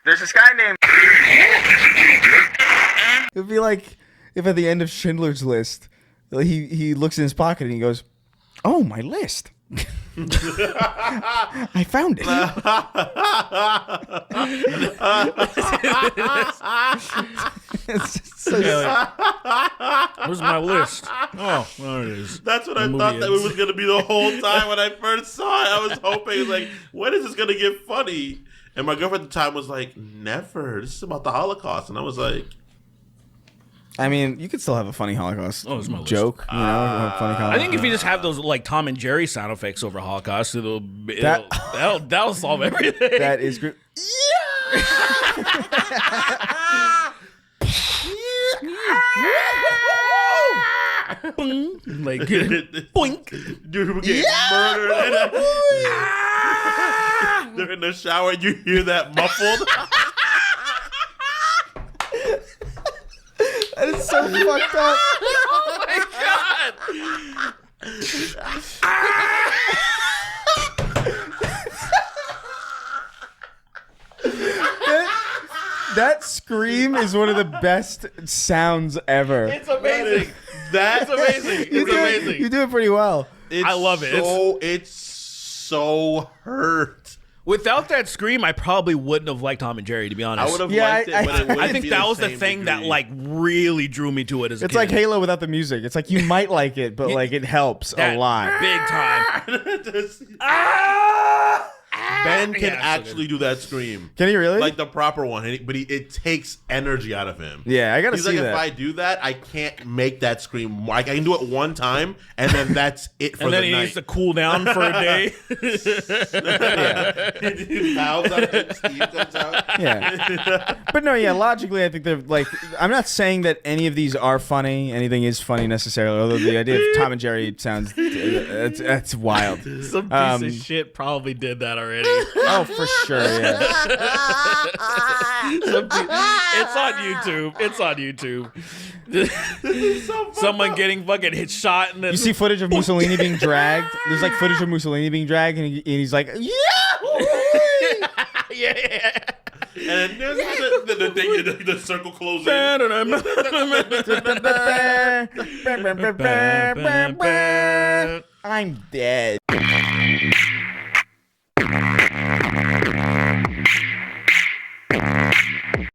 There's this guy named... It would be like if at the end of Schindler's List, he looks in his pocket and he goes, "Oh, my list. I found it." It's just so Where's my list? Oh, there it is. That's what I thought that it was going to be the whole time when I first saw it. I was hoping, like, when is this going to get funny? And my girlfriend at the time was like, never. This is about the Holocaust. And I was like... I mean, you could still have a funny Holocaust joke, you know, a funny Holocaust. I think if you just have those like Tom and Jerry sound effects over Holocaust, that'll solve everything. That is great. Like boink. Dude, we're getting murdered. They're in the shower and you hear that muffled. That is so fucked up. Oh my god. That scream is one of the best sounds ever. It's amazing. That's amazing. You do it pretty well. I love it. It's so hurt. Without that scream, I probably wouldn't have liked Tom and Jerry, to be honest. I would have liked it, but it wouldn't I think be that the was the same thing degree. that like really drew me to it as a It's kid. like Halo without the music. It's like you might like it, but like it helps a lot. Big time. Ben can actually do that scream. Can he really? Like the proper one, but it takes energy out of him. Yeah, I gotta He's see like, that. if I do that, I can't make that scream. Like, I can do it one time, and then that's it for and then the he night. needs to cool down for a day. He bows up and Steve comes out. Yeah. But no, yeah, logically, I think they're like, I'm not saying that any of these are funny, anything is funny necessarily, although the idea of Tom and Jerry sounds, that's wild. Some piece of shit probably did that already. Oh, for sure, yeah. It's on YouTube. It's on YouTube. Someone getting fucking hit shot and then You see footage of Mussolini being dragged? There's like footage of Mussolini being dragged, and he's like, yeah! yeah. And then the thing, the circle closes. I'm dead.